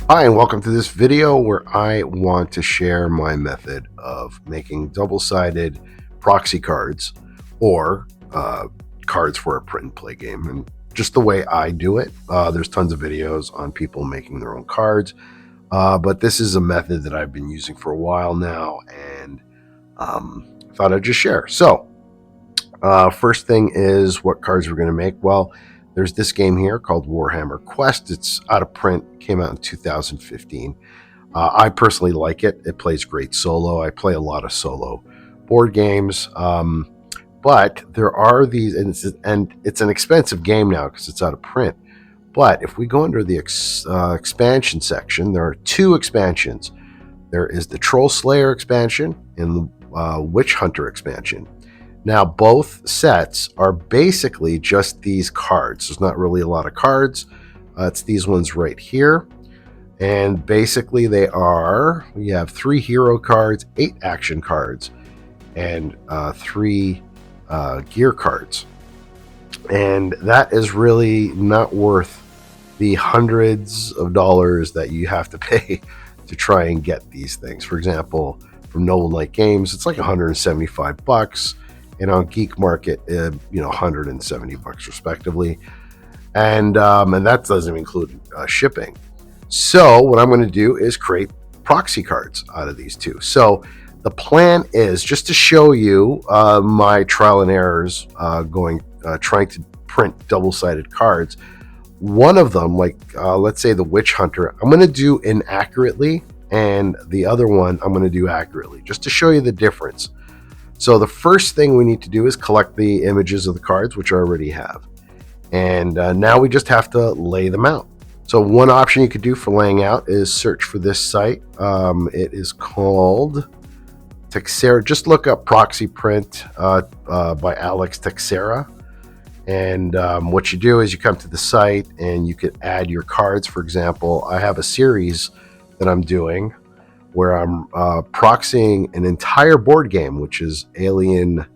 Hi, and welcome to this video where I want to share my method of making double-sided proxy cards or cards for a print and play game, and just the way I do it. There's tons of videos on people making their own cards, but this is a method that I've been using for a while now, and thought I'd just share. So first thing is what cards we're going to make. Well, there's this game here called Warhammer Quest. It's out of print, came out in 2015. I personally like it. It plays great solo. I play a lot of solo board games. But there are these, and it's an expensive game now because it's out of print. But if we go under the expansion section, there are two expansions. There is the Troll Slayer expansion and the Witch Hunter expansion. Now, both sets are basically just these cards. There's not really a lot of cards. It's these ones right here. And basically we have 3 hero cards, 8 action cards, and 3 gear cards. And that is really not worth the hundreds of dollars that you have to pay to try and get these things. For example, from Noble Knight Games, it's like $175. And on Geek Market, $170 respectively, and that doesn't include shipping. So what I'm going to do is create proxy cards out of these two. So the plan is just to show you my trial and errors trying to print double-sided cards. One of them, let's say the Witch Hunter, I'm going to do inaccurately, and the other one I'm going to do accurately, just to show you the difference. So the first thing we need to do is collect the images of the cards, which I already have. And now we just have to lay them out. So one option you could do for laying out is search for this site. It is called Texera. Just look up Proxy Print by Alex Texera. And what you do is you come to the site and you could add your cards. For example, I have a series that I'm doing where I'm proxying an entire board game, which is Alien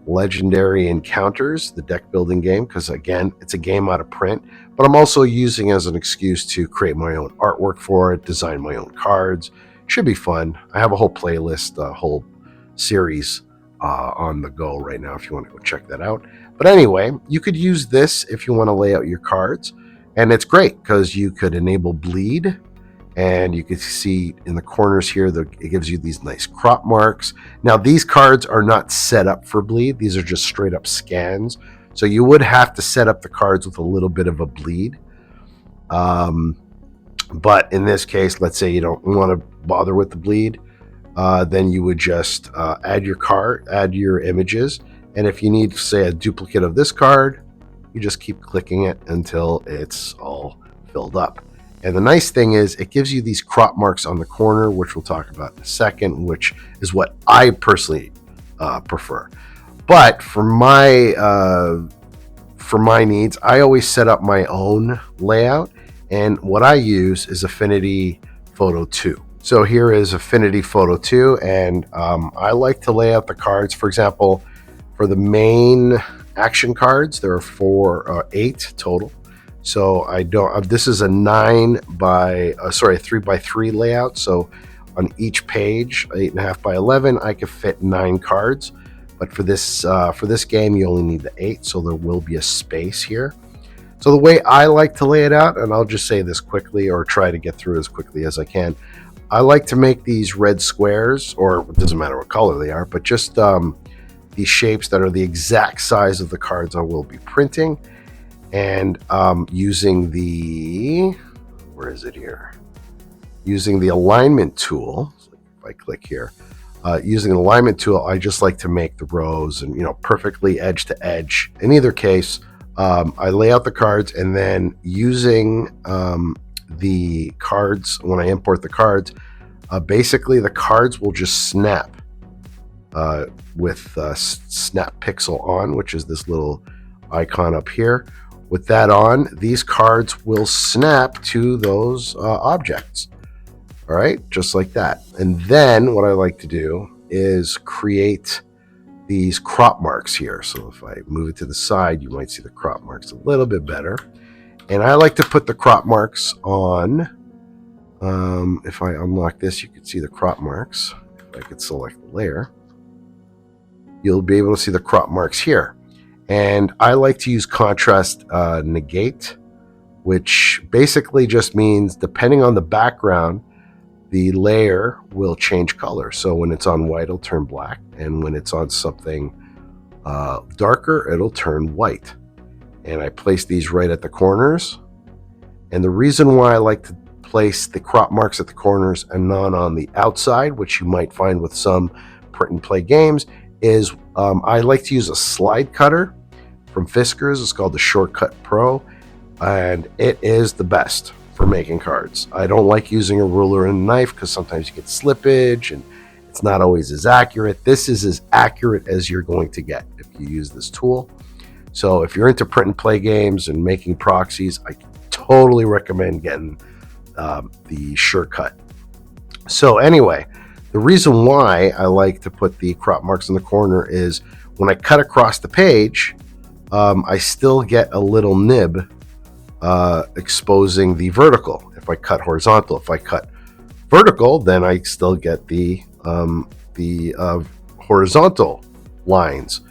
Legendary Encounters, the deck building game, because again, it's a game out of print, but I'm also using it as an excuse to create my own artwork for it, design my own cards. Should be fun. I have a whole playlist, a whole series on the go right now if you want to go check that out. But anyway, you could use this if you want to lay out your cards, and it's great because you could enable bleed. And you can see in the corners here that it gives you these nice crop marks. Now, these cards are not set up for bleed. These are just straight up scans. So you would have to set up the cards with a little bit of a bleed. But in this case, let's say you don't want to bother with the bleed. Then you would just add your images. And if you need, say, a duplicate of this card, you just keep clicking it until it's all filled up. And the nice thing is it gives you these crop marks on the corner, which we'll talk about in a second, which is what I personally prefer. But for my needs, I always set up my own layout. And what I use is Affinity Photo 2. So here is Affinity Photo 2. And I like to lay out the cards. For example, for the main action cards, there are 8 total. So this is a 3x3 layout. So on each page, 8.5 by 11, I could fit 9 cards. But for this game, you only need the 8. So there will be a space here. So the way I like to lay it out, and I'll just say this quickly or try to get through as quickly as I can. I like to make these red squares, or it doesn't matter what color they are, but just these shapes that are the exact size of the cards I will be printing. And using the alignment tool, so if I click here, using the alignment tool, I just like to make the rows and perfectly edge to edge. In either case, I lay out the cards, and then using the cards, when I import the cards, basically the cards will just snap with snap pixel on, which is this little icon up here. With that on, these cards will snap to those objects. All right, just like that. And then what I like to do is create these crop marks here. So if I move it to the side, you might see the crop marks a little bit better. And I like to put the crop marks on If I unlock this, you can see the crop marks. If I could select the layer, you'll be able to see the crop marks here. And I like to use contrast negate, which basically just means depending on the background, the layer will change color. So when it's on white, it'll turn black. And when it's on something darker, it'll turn white. And I place these right at the corners. And the reason why I like to place the crop marks at the corners and not on the outside, which you might find with some print and play games, is I like to use a slide cutter from Fiskars. It's called the Shortcut Pro, and it is the best for making cards. I don't like using a ruler and a knife because sometimes you get slippage and it's not always as accurate. This is as accurate as you're going to get if you use this tool. So if you're into print and play games and making proxies, I totally recommend getting the Shortcut. So anyway, the reason why I like to put the crop marks in the corner is when I cut across the page, I still get a little nib exposing the vertical. If I cut horizontal, if I cut vertical, then I still get the horizontal lines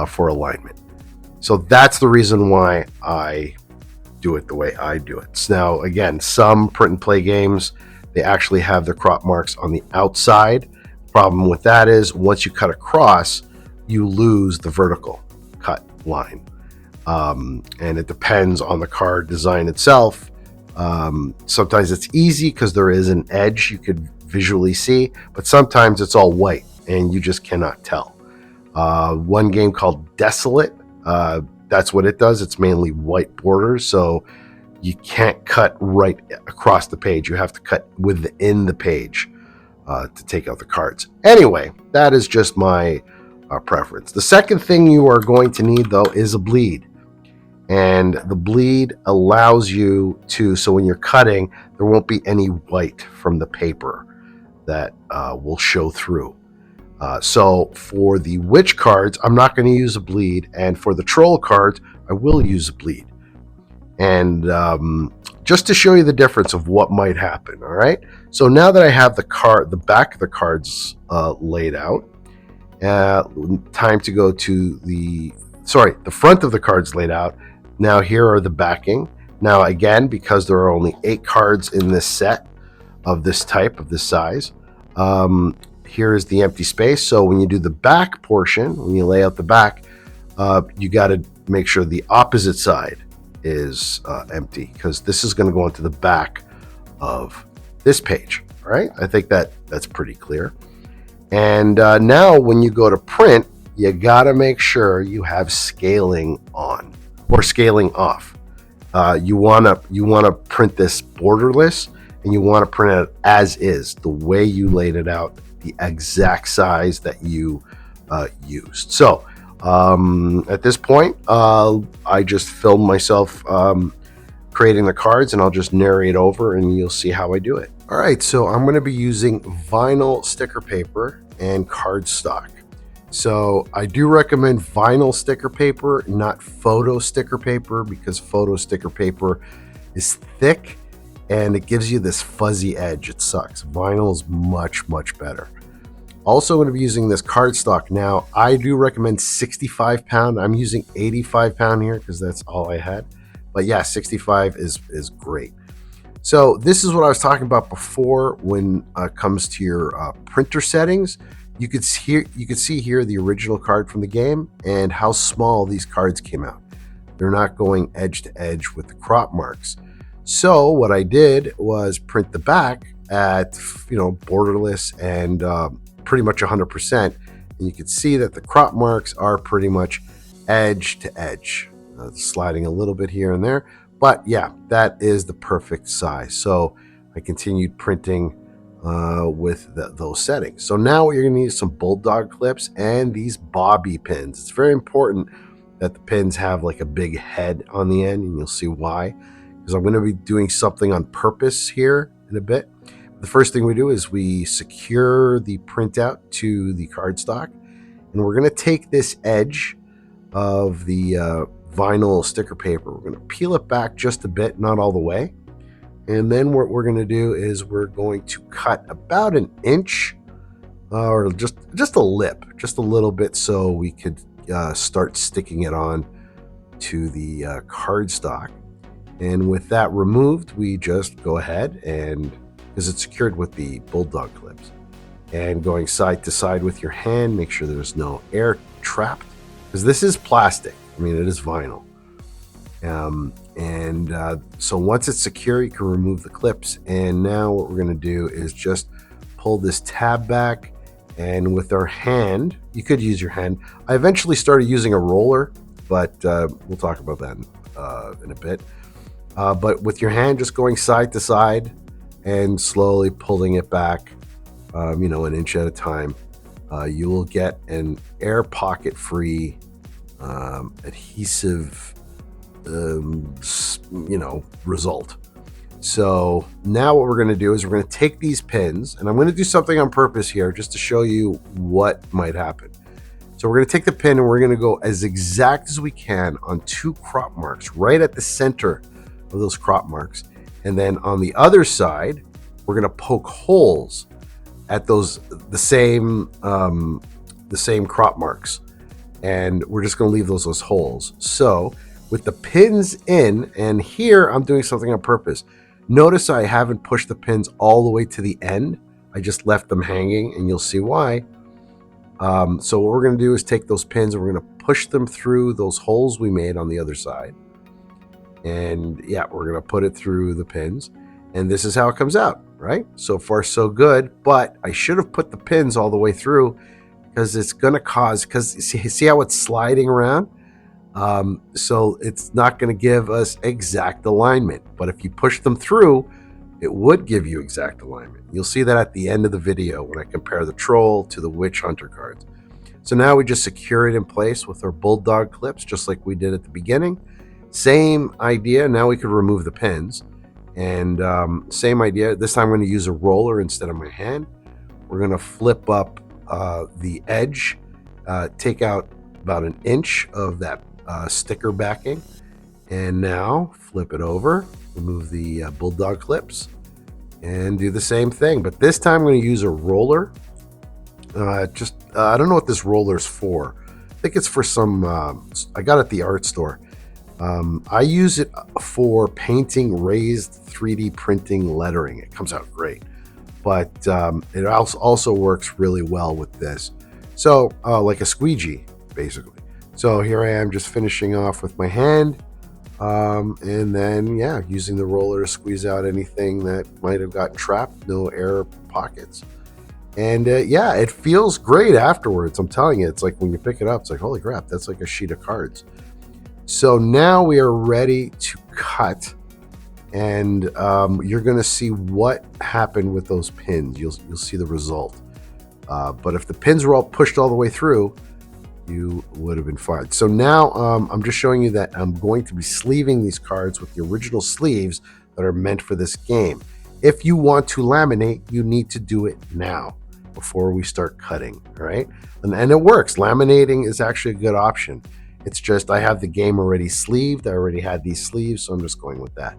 for alignment. So that's the reason why I do it the way I do it. Now, again, some print and play games, they actually have the crop marks on the outside. Problem with that is once you cut across, you lose the vertical cut line. And it depends on the card design itself. Sometimes it's easy because there is an edge you could visually see, but sometimes it's all white and you just cannot tell. One game called Desolate, that's what it does. It's mainly white borders, so you can't cut right across the page. You have to cut within the page to take out the cards. Anyway, that is just my preference. The second thing you are going to need, though, is a bleed. And the bleed allows you to, so when you're cutting, there won't be any white from the paper that will show through. So for the witch cards, I'm not going to use a bleed. And for the troll cards, I will use a bleed. And just to show you the difference of what might happen, all right? So now that I have the back of the cards laid out, time to go to the front of the cards laid out. Now here are the backing. Now again, because there are only 8 cards in this set of this type, of this size, here is the empty space. So when you do the back portion, when you lay out the back, you got to make sure the opposite side is empty, because this is going to go into the back of this page. All right, I think that's pretty clear. And now when you go to print, you got to make sure you have scaling on or scaling off. You want to print this borderless, and you want to print it as is, the way you laid it out, the exact size that you used. So at this point, I just filmed myself creating the cards, and I'll just narrate over and you'll see how I do it. All right, so I'm going to be using vinyl sticker paper and cardstock. So I do recommend vinyl sticker paper, not photo sticker paper, because photo sticker paper is thick and it gives you this fuzzy edge. It sucks. Vinyl is much, much better. Also going to be using this cardstock. Now, I do recommend 65 pound. I'm using 85 pound here because that's all I had. But yeah, 65 is great. So this is what I was talking about before when it comes to your printer settings. You could see here the original card from the game and how small these cards came out. They're not going edge to edge with the crop marks. So what I did was print the back at borderless and pretty much 100%, and you can see that the crop marks are pretty much edge to edge, sliding a little bit here and there, but yeah, that is the perfect size. So I continued printing with those settings. So now you're going to need some bulldog clips and these bobby pins. It's very important that the pins have like a big head on the end, and you'll see why, because I'm going to be doing something on purpose here in a bit. The first thing we do is we secure the printout to the cardstock, and we're going to take this edge of the vinyl sticker paper. We're going to peel it back just a bit, not all the way, And then what we're going to do is we're going to cut about an inch or just a lip, just a little bit, so we could start sticking it on to the cardstock. And with that removed, we just go ahead and, because it's secured with the bulldog clips, and going side to side with your hand, make sure there's no air trapped, because this is plastic. I mean, it is vinyl. So once it's secure, you can remove the clips. And now what we're going to do is just pull this tab back, and with our hand, you could use your hand. I eventually started using a roller, but we'll talk about that in a bit. But with your hand, just going side to side and slowly pulling it back, an inch at a time, you will get an air pocket free adhesive result. So now what we're going to do is we're going to take these pins, and I'm going to do something on purpose here just to show you what might happen. So we're going to take the pin and we're going to go as exact as we can on 2 crop marks right at the center of those crop marks. And then on the other side, we're going to poke holes at those the same crop marks, and we're just going to leave those holes. So with the pins in, and here I'm doing something on purpose. Notice I haven't pushed the pins all the way to the end. I just left them hanging, and you'll see why. So what we're going to do is take those pins and we're going to push them through those holes we made on the other side. And yeah, we're going to put it through the pins, and this is how it comes out, right? So far so good, but I should have put the pins all the way through, because it's going to cause, because see how it's sliding around? So it's not going to give us exact alignment, but if you push them through, it would give you exact alignment. You'll see that at the end of the video when I compare the troll to the witch hunter cards. So now we just secure it in place with our bulldog clips, just like we did at the beginning. Same idea. Now we could remove the pins, and same idea. This time I'm going to use a roller instead of my hand. We're going to flip up the edge, take out about an inch of that sticker backing, and now flip it over, remove the bulldog clips, and do the same thing. But this time I'm going to use a roller. I don't know what this roller is for. I think it's for some, I got it at the art store. I use it for painting raised 3D printing lettering. It comes out great, but it also works really well with this. So like a squeegee, basically. So here I am just finishing off with my hand, and then using the roller to squeeze out anything that might have gotten trapped. No air pockets. And it feels great afterwards. I'm telling you, it's like when you pick it up, it's like, holy crap, that's like a sheet of cards. So now we are ready to cut, and you're going to see what happened with those pins. You'll see the result. But if the pins were all pushed all the way through, you would have been fine. So now I'm just showing you that I'm going to be sleeving these cards with the original sleeves that are meant for this game. If you want to laminate, you need to do it now before we start cutting, all right? And it works. Laminating is actually a good option. It's just I have the game already sleeved. I already had these sleeves, so I'm just going with that.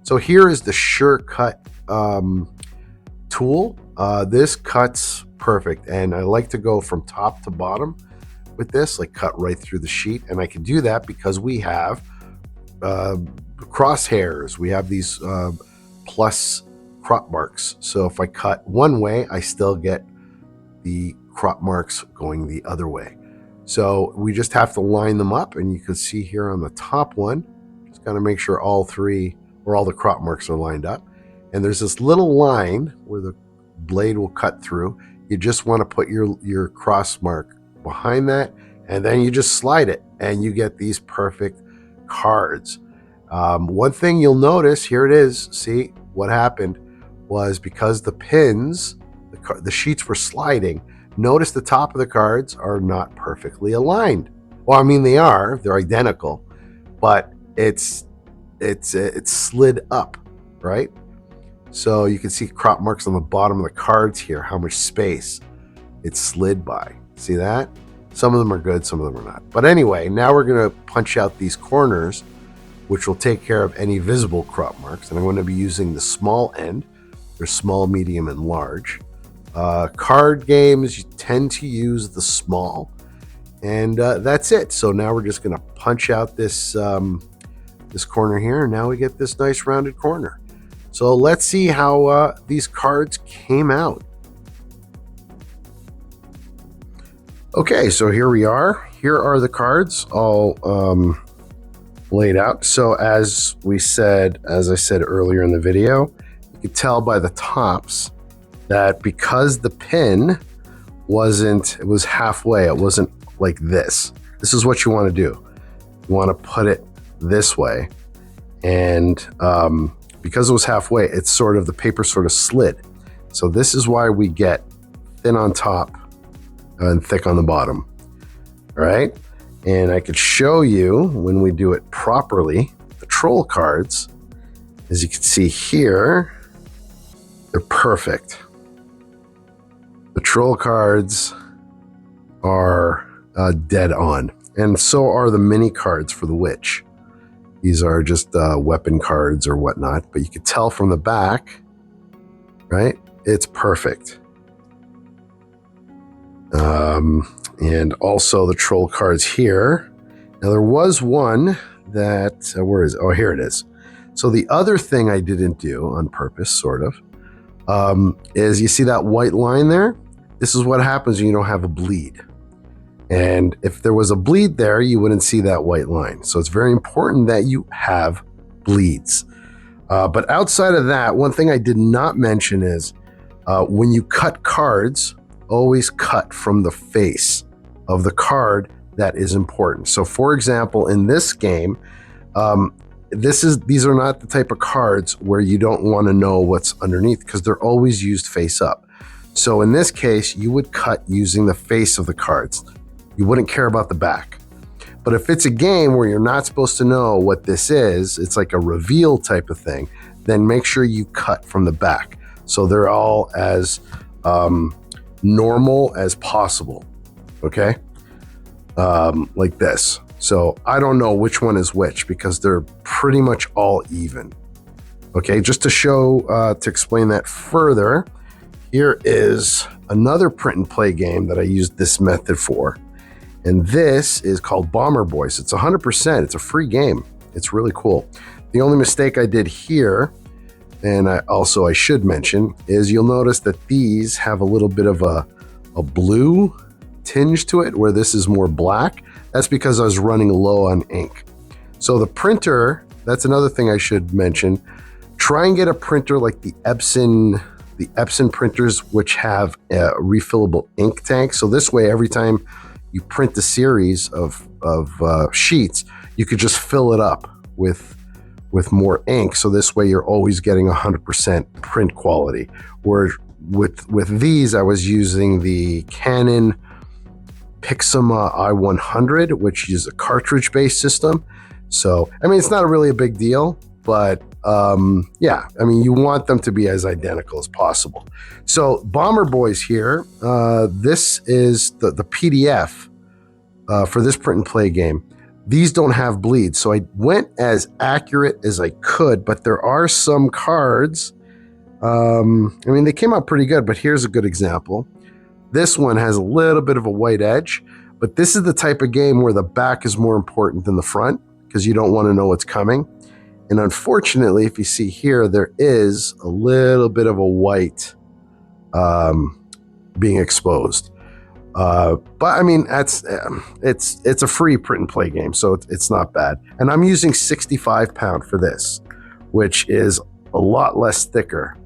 So here is the Sure Cut tool. This cuts perfect, and I like to go from top to bottom with this, like cut right through the sheet. And I can do that because we have crosshairs. We have these plus crop marks. So if I cut one way, I still get the crop marks going the other way. So we just have to line them up, and you can see here on the top one, just got to make sure all the crop marks are lined up. And there's this little line where the blade will cut through. You just want to put your cross mark behind that, and then you just slide it, and you get these perfect cards. One thing you'll notice, here it is. See, what happened was because the pins, the sheets were sliding. Notice the top of the cards are not perfectly aligned. Well, I mean, they're identical, but it's slid up, right? So you can see crop marks on the bottom of the cards here, how much space it's slid by. See that? Some of them are good, some of them are not. But anyway, now we're going to punch out these corners, which will take care of any visible crop marks. And I'm going to be using the small end. There's small, medium, and large. Card games, you tend to use the small. And that's it. So now we're just going to punch out this corner here. And now we get this nice rounded corner. So let's see how these cards came out. Okay, so here we are. Here are the cards all laid out. So as I said earlier in the video, you could tell by the tops that because the pin it was halfway, it wasn't like this. This is what you want to do. You want to put it this way. And because it was halfway, the paper sort of slid. So this is why we get thin on top and thick on the bottom. All right. And I could show you when we do it properly, the troll cards, as you can see here, they're perfect. The troll cards are dead on. And so are the mini cards for the witch. These are just weapon cards or whatnot, but you can tell from the back, right? It's perfect. And also the troll cards here. Now there was one that, where is it? Oh, here it is. So the other thing I didn't do on purpose, sort of, is you see that white line there? This is what happens when you don't have a bleed. And if there was a bleed there, you wouldn't see that white line. So it's very important that you have bleeds. But outside of that, one thing I did not mention is when you cut cards, always cut from the face of the card. That is important. So for example, in this game, these are not the type of cards where you don't want to know what's underneath because they're always used face up. So in this case, you would cut using the face of the cards. You wouldn't care about the back. But if it's a game where you're not supposed to know what this is, it's like a reveal type of thing, then make sure you cut from the back. So they're all as normal as possible. Okay? Like this. So I don't know which one is which because they're pretty much all even. Okay, just to show, to explain that further, here is another print and play game that I used this method for. And this is called Bomber Boys. It's 100%. It's a free game. It's really cool. The only mistake I did here, and I should mention, is you'll notice that these have a little bit of a blue tinge to it, where this is more black. That's because I was running low on ink. So the printer, that's another thing I should mention. Try and get a printer like the Epson printers, which have a refillable ink tank. So this way, every time you print the series of sheets, you could just fill it up with more ink. So this way you're always getting 100% print quality. Where with these, I was using the Canon Pixma i100, which is a cartridge-based system. So, I mean, it's not really a big deal, but yeah, I mean, you want them to be as identical as possible. So Bomber Boys here, this is the PDF for this print and play game. These don't have bleeds, so I went as accurate as I could, but there are some cards. I mean, they came out pretty good, but here's a good example. This one has a little bit of a white edge, but this is the type of game where the back is more important than the front because you don't want to know what's coming. And unfortunately, if you see here, there is a little bit of a white being exposed. But I mean, it's a free print and play game, so it's not bad. And I'm using 65 pound for this, which is a lot less thicker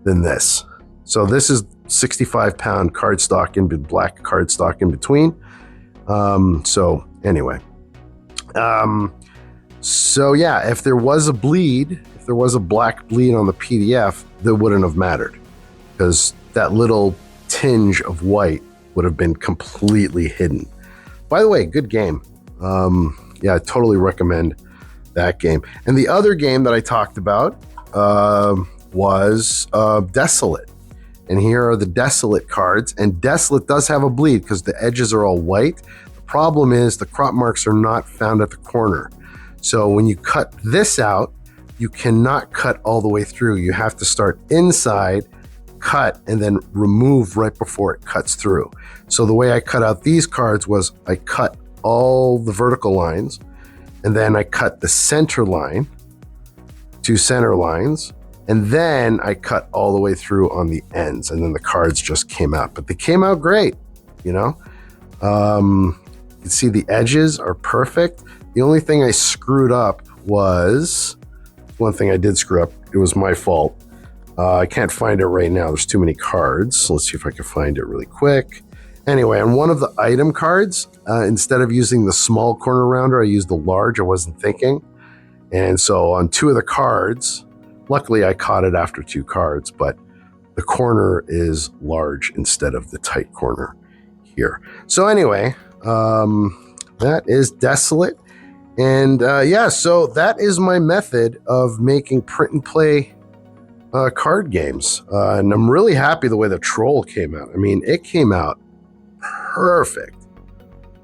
than this. So this is 65 pound cardstock in black cardstock in between. So anyway, so yeah, if there was a bleed, if there was a black bleed on the PDF, that wouldn't have mattered because that little tinge of white would have been completely hidden. By the way, good game. Yeah, I totally recommend that game. And the other game that I talked about was Desolate. And here are the Desolate cards. And Desolate does have a bleed because the edges are all white. The problem is the crop marks are not found at the corner. So when you cut this out, you cannot cut all the way through. You have to start inside, cut, and then remove right before it cuts through. So the way I cut out these cards was I cut all the vertical lines, and then I cut the center line, 2 center lines, and then I cut all the way through on the ends, and then the cards just came out. But they came out great, you know? You can see the edges are perfect. The only thing I screwed up was, one thing I did screw up, it was my fault. I can't find it right now. There's too many cards. So let's see if I can find it really quick. Anyway, on one of the item cards, instead of using the small corner rounder, I used the large. I wasn't thinking. And so on 2 of the cards, luckily I caught it after 2 cards, but the corner is large instead of the tight corner here. So anyway, that is Desolate. And yeah, so that is my method of making print and play card games. And I'm really happy the way the Troll came out. I mean, it came out perfect,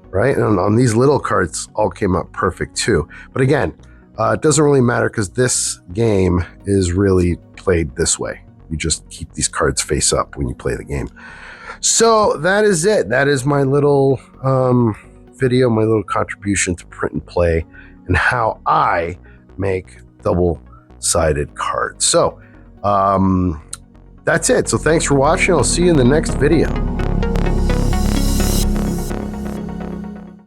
right? And on these little cards, all came out perfect too. But again, it doesn't really matter because this game is really played this way. You just keep these cards face up when you play the game. So that is it. That is my little video, my little contribution to print and play and how I make double-sided cards. So that's it. So thanks for watching. I'll see you in the next video.